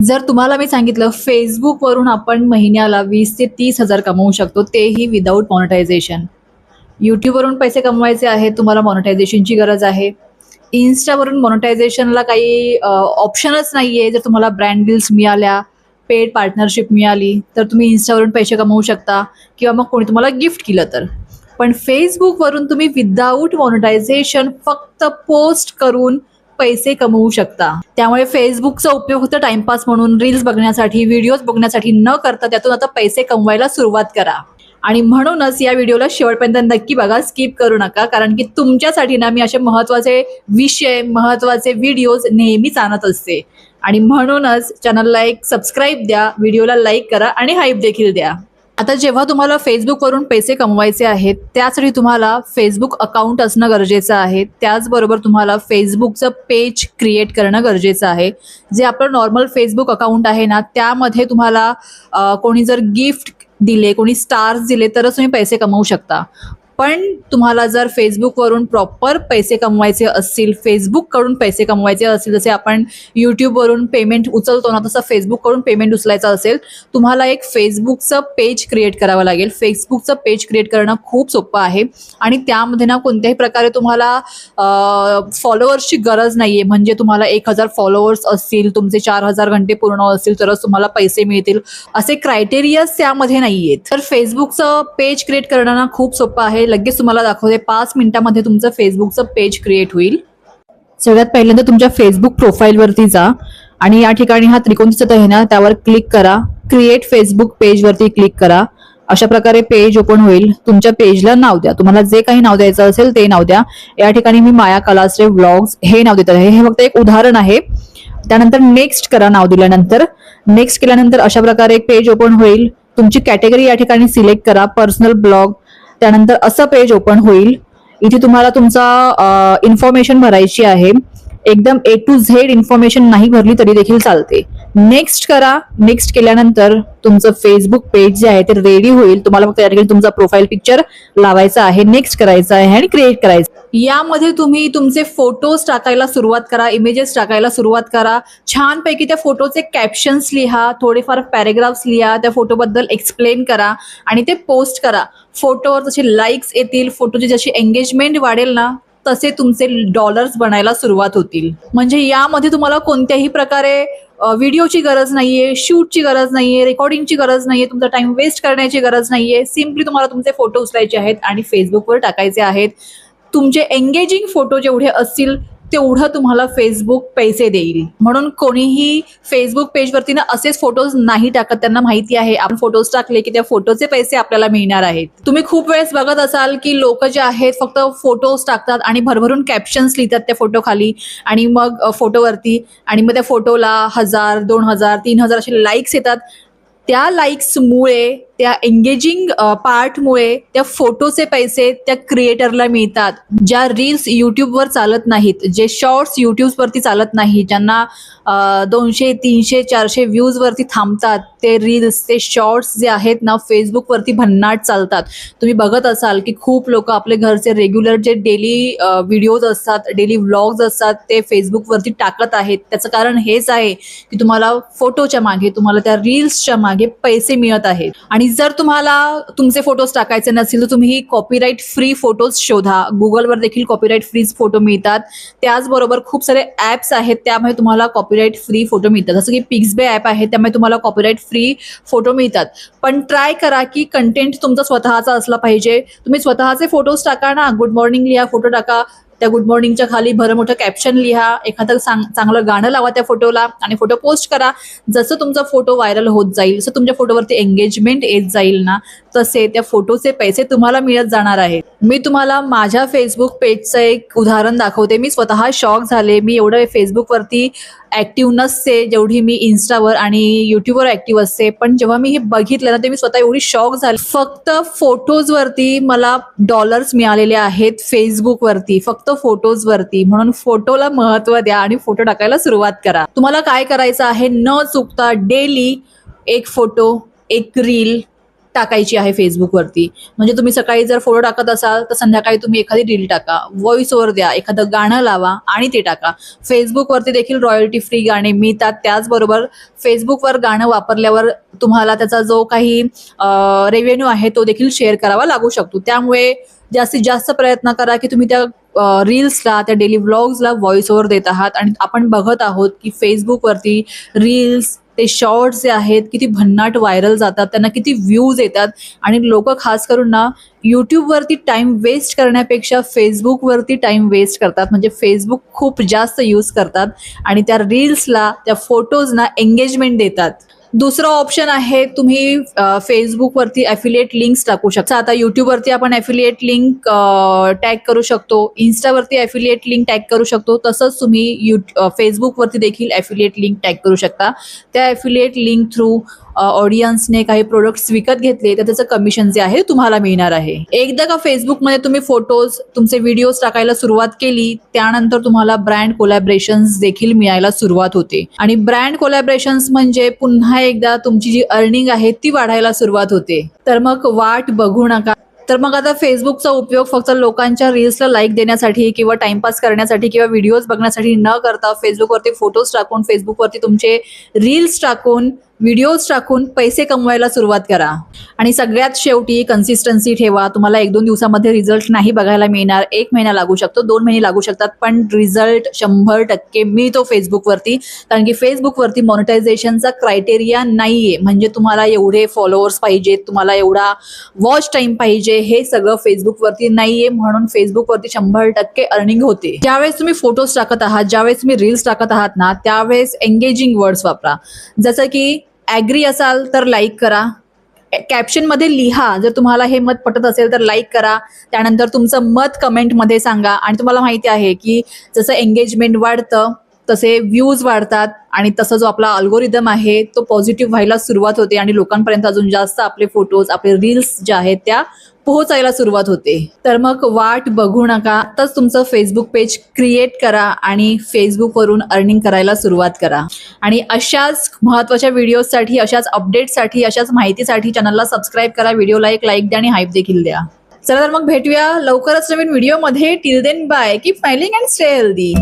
जर तुम्हाला मी सांगितलं फेसबुकवरून आपण महिन्याला 20 ते 30,000 कमवू शकतो, तेही विदाऊट मॉनिटायझेशन. यूट्यूबवरून पैसे कमवायचे आहेत, तुम्हाला मॉनिटायझेशनची गरज आहे. इन्स्टावरून मॉनिटायझेशनला काही ऑप्शनच नाहीये. जर तुम्हाला ब्रँड डील्स मिळाल्या, पेड पार्टनरशिप मिळाली, तर तुम्ही इन्स्टावरून पैसे कमवू शकता किंवा मग कोणी तुम्हाला गिफ्ट केलं तर. पण फेसबुकवरून तुम्ही विदाऊट मॉनिटायझेशन फक्त पोस्ट करून पैसे कमवू शकता. त्यामुळे फेसबुकचा उपयोग फक्त टाइमपास म्हणून रील्स बघण्यासाठी, व्हिडिओज बघण्यासाठी न करता त्यातून आता पैसे कमवायला सुरुवात करा. आणि म्हणूनच या व्हिडिओला शेवटपर्यंत नक्की बघा, स्किप करू नका. कारण की तुमच्यासाठी ना मी असे महत्त्वाचे विषय, महत्त्वाचे व्हिडिओज नेहमीच आणत असते. आणि म्हणूनच चॅनलला एक सबस्क्राईब द्या, व्हिडिओला लाईक करा आणि हाईप देखील द्या. आता जेव्हा तुम्हाला फेसबुकवरून पैसे कमवायचे आहेत, त्यासाठी तुम्हाला फेसबुक अकाउंट असणं गरजेचं आहे. त्याचबरोबर तुम्हाला फेसबुकचं पेज क्रिएट करणं गरजेचं आहे. जे आपलं नॉर्मल फेसबुक अकाउंट आहे ना, त्यामध्ये तुम्हाला कोणी जर गिफ्ट दिले, कोणी स्टार्स दिले तरच तुम्ही पैसे कमवू शकता. पण तुम्हाला जर फेसबुकवरून प्रॉपर पैसे कमवायचे असतील, फेसबुककडून पैसे कमवायचे असतील, जसे आपण यूट्यूबवरून पेमेंट उचलतो ना, तसं फेसबुककडून पेमेंट उचलायचं असेल, तुम्हाला एक फेसबुकचं पेज क्रिएट करावं लागेल. फेसबुकचं पेज क्रिएट करणं खूप सोपं आहे आणि त्यामध्ये ना कोणत्याही प्रकारे तुम्हाला फॉलोअर्सची गरज नाही आहे. म्हणजे तुम्हाला 1,000 फॉलोअर्स असतील, तुमचे 4,000 घंटे पूर्ण असतील तरच तुम्हाला पैसे मिळतील, असे क्रायटेरियाज त्यामध्ये नाही आहेत. तर फेसबुकचं पेज क्रिएट करणं ना खूप सोपं आहे. लगेच तुम्हाला दाखवते, 5 मिनिटामध्ये तुमचं फेसबुकचं पेज क्रिएट होईल. सगळ्यात पहिल्यांदा तुमच्या फेसबुक प्रोफाईलवरती जा आणि या ठिकाणी हा त्रिकोण दिसत आहे ना, त्यावर क्लिक करा. क्रिएट फेसबुक पेजवरती क्लिक करा. अशा प्रकारे पेज ओपन होईल. तुमच्या पेजला नाव द्या, तुम्हाला जे काही नाव द्यायचं असेल ते नाव द्या. या ठिकाणी मी माया कलाश्रे व्लॉग्स हे नाव देत आहे. हे फक्त एक उदाहरण आहे. त्यानंतर नेक्स्ट करा. नाव दिल्यानंतर नेक्स्ट केल्यानंतर अशा प्रकारे एक पेज ओपन होईल. तुमची कॅटेगरी या ठिकाणी सिलेक्ट करा, पर्सनल ब्लॉग. त्यानंतर असं पेज ओपन होईल. इथे तुम्हाला तुमचा इन्फॉर्मेशन भरायची आहे. एकदम A to Z इन्फॉर्मेशन नाही भरली तरी देखील चालते. नेक्स्ट करा. नेक्स्ट केल्यानंतर तुमचं फेसबुक पेज जे आहे ते रेडी होईल. तुम्हाला फक्त या ठिकाणी तुमचा प्रोफाईल पिक्चर लावायचा आहे, नेक्स्ट करायचा आहे आणि क्रिएट करायचं. यामध्ये तुम्ही तुमचे फोटोज टाकायला सुरुवात करा, इमेजेस टाकायला सुरुवात करा. छानपैकी त्या फोटोचे कॅप्शन्स लिहा, थोडेफार पॅरेग्राफ्स लिहा, त्या फोटोबद्दल एक्सप्लेन करा आणि ते पोस्ट करा. फोटोवर जसे लाईक्स येतील, फोटोची जशी एंगेजमेंट वाढेल ना, तसे तुमचे डॉलर्स बनायला सुरुवात होतील. म्हणजे यामध्ये तुम्हाला कोणत्याही प्रकारे व्हिडिओची गरज नाहीये, शूटची गरज नाहीये, रेकॉर्डिंगची गरज नाहीये, तुमचा टाइम वेस्ट करण्याची गरज नाहीये. सिम्पली तुम्हाला तुमचे फोटो उचलायचे आहेत आणि फेसबुकवर टाकायचे आहेत. तुमचे एंगेजिंग फोटो जेवढे असतील तेवढं तुम्हाला फेसबुक पैसे देईल. म्हणून कोणीही फेसबुक पेजवरती ना असेच फोटोज नाही टाकत. त्यांना माहिती आहे आपण फोटोज टाकले की त्या फोटोचे पैसे आपल्याला मिळणार आहेत. तुम्ही खूप वेळेस बघत असाल की लोक जे आहेत फक्त फोटोज टाकतात आणि भरभरून कॅप्शन्स लिहितात त्या फोटो खाली आणि मग फोटोवरती, आणि मग त्या फोटोला 1,000, 2,000, 3,000 असे लाईक्स येतात. त्या लाईक्समुळे, त्या एंगेजिंग पार्टमुळे त्या फोटोचे पैसे त्या क्रिएटरला मिळतात. ज्या रील्स युट्यूबवर चालत नाहीत, जे शॉर्ट्स युट्यूबवरती चालत नाही, ज्यांना 200, 300, 400 व्ह्यूजवरती थांबतात, ते रील्स, ते शॉर्ट्स जे आहेत ना फेसबुकवरती भन्नाट चालतात. तुम्ही बघत असाल की खूप लोक आपले घरचे रेग्युलर जे डेली व्हिडिओज असतात, डेली व्लॉग्स असतात, ते फेसबुकवरती टाकत आहेत. त्याचं कारण हेच आहे की तुम्हाला फोटोच्या मागे, तुम्हाला त्या रील्सच्या मागे पैसे मिळत आहेत. आणि जर तुम्हाला तुमचे फोटोज टाकायचे नसतील तर तुम्ही कॉपीराईट फ्री फोटोज शोधा. गुगलवर देखील कॉपीराईट फ्री फोटो मिळतात. त्याचबरोबर खूप सारे ॲप्स आहेत, त्यामुळे तुम्हाला कॉपीराईट फ्री फोटो मिळतात. जसं की पिक्सबे ॲप आहे, त्यामुळे तुम्हाला कॉपीराईट फ्री फोटो मिळतात. पण ट्राय करा की कंटेंट तुमचा स्वतःचा असला पाहिजे. तुम्ही स्वतःचे फोटोज टाका ना, गुड मॉर्निंग लिहा, फोटो टाका. त्या गुड मॉर्निंगच्या खाली भरं मोठं कॅप्शन लिहा, एखादं चांगलं गाणं लावा त्या फोटोला आणि फोटो पोस्ट करा. जसं तुमचा फोटो व्हायरल होत जाईल, जसं तुमच्या फोटोवरती एंगेजमेंट येत जाईल ना, तसे त्या फोटोचे पैसे तुम्हाला मिळत जाणार आहेत. मी तुम्हाला माझ्या फेसबुक पेजचं एक उदाहरण दाखवते. मी स्वतः शॉक झाले. मी एवढं फेसबुकवरती ॲक्टिव्ह नसते जेवढी मी इन्स्टावर आणि यूट्यूबवर ॲक्टिव्ह असते. पण जेव्हा मी हे बघितलं ना, ते मी स्वतः एवढी शॉक झाले. फक्त फोटोजवरती मला डॉलर्स मिळालेले आहेत फेसबुकवरती, फक्त फोटोजवरती. म्हणून फोटोला महत्त्व द्या आणि फोटो टाकायला सुरुवात करा. तुम्हाला काय करायचं आहे, न चुकता डेली एक फोटो, एक रील टाकायची आहे फेसबुकवरती. म्हणजे तुम्ही सकाळी जर फोटो टाकत असाल तर संध्याकाळी तुम्ही एखादी रील टाका, व्हॉइस ओव्हर द्या, एखादं गाणं लावा आणि ते टाका. फेसबुकवरती देखील रॉयल्टी फ्री गाणे मिळतात. त्याचबरोबर फेसबुकवर गाणं वापरल्यावर तुम्हाला त्याचा जो काही रेव्हेन्यू आहे तो देखील शेअर करावा लागू शकतो. त्यामुळे जास्तीत जास्त प्रयत्न करा की तुम्ही त्या रील्सला, त्या डेली व्लॉग्सला व्हॉइस ओव्हर देत आहात. आणि आपण बघत आहोत की फेसबुकवरती रील्स, ते शॉर्ट्स जे आहेत किती भन्नाट व्हायरल जातात, त्यांना किती व्ह्यूज येतात. आणि लोक खास करून ना यूट्यूबवरती टाइम वेस्ट करण्यापेक्षा फेसबुकवरती टाइम वेस्ट करतात. म्हणजे फेसबुक खूप जास्त यूज करतात आणि त्या रील्सला, त्या फोटोजना एंगेजमेंट देतात. दुसरा ऑप्शन आहे, तुम्ही फेसबुकवरती ॲफिलिएट लिंक्स टाकू शकता. आता यूट्यूबवरती आपण ॲफिलिएट लिंक टॅग करू शकतो, इन्स्टावरती ॲफिलिएट लिंक टॅग करू शकतो. तसंच तुम्ही फेसबुकवरती देखील ॲफिलिएट लिंक टॅग करू शकता. त्या ॲफिलिएट लिंक थ्रू ऑडियन्सने काही प्रोडक्ट्स विकत घेतले तर त्याचं कमिशन जे आहे तुम्हाला मिळणार आहे. एकदा का फेसबुकमध्ये तुम्ही फोटोज, तुमचे व्हिडिओज टाकायला सुरुवात केली, त्यानंतर तुम्हाला ब्रँड कोलॅबरेशन्स देखील मिळायला सुरुवात होते. आणि ब्रँड कोलॅबरेशन्स म्हणजे पुन्हा एकदा तुमची जी अर्निंग आहे ती वाढायला सुरुवात होते. तर मग वाट बघू नका. तर मग आता फेसबुकचा उपयोग फक्त लोकांच्या रील्सला लाईक देण्यासाठी किंवा टाइमपास करण्यासाठी किंवा व्हिडिओज बघण्यासाठी न करता फेसबुकवरती फोटोज टाकून, फेसबुकवरती तुमचे रील्स टाकून, व्हिडिओज टाकून पैसे कमवायला सुरुवात करा. आणि सगळ्यात शेवटी कन्सिस्टन्सी ठेवा. तुम्हाला 1-2 दिवसामध्ये रिझल्ट नाही बघायला मिळणार, 1 महिना लागू शकतो, 2 महिने लागू शकतात, पण रिझल्ट 100% मिळतो फेसबुकवरती. कारण की फेसबुकवरती मॉनिटायझेशनचा क्रायटेरिया नाहीये. म्हणजे तुम्हाला एवढे फॉलोअर्स पाहिजेत, तुम्हाला एवढा वॉच टाइम पाहिजे, हे सगळं फेसबुकवरती नाहीये. म्हणून फेसबुकवरती 100% अर्निंग होते. ज्यावेळेस तुम्ही फोटोज टाकत आहात, ज्यावेळेस तुम्ही रील्स टाकत आहात ना, त्यावेळेस एंगेजिंग वर्ड्स वापरा. जसं की ॲग्री असाल तर लाईक करा, कॅप्शनमध्ये लिहा. जर तुम्हाला हे मत पटत असेल तर लाईक करा. त्यानंतर तुमचं मत कमेंटमध्ये सांगा. आणि तुम्हाला माहिती आहे की जसं एंगेजमेंट वाढतं तसे व्ह्यूज वाढतात आणि तसा जो आपला अल्गोरिदम आहे तो पॉझिटिव्ह व्हायला सुरुवात होते आणि लोकांपर्यंत अजून जास्त आपले फोटोज, आपले रील्स ज्या आहेत त्या पोहोचायला सुरुवात होते. तर मग वाट बघू नका. आताच तुमचं फेसबुक पेज क्रिएट करा आणि फेसबुकवरून अर्निंग करायला सुरुवात करा. आणि अशाच महत्त्वाच्या व्हिडिओसाठी, अशाच अपडेटसाठी, अशाच माहितीसाठी चॅनलला सबस्क्राईब करा, व्हिडिओला एक लाईक द्या आणि हाईप देखील द्या. चला तर मग भेटूया लवकरच नवीन व्हिडिओमध्ये. Till then bye, keep smiling and stay healthy.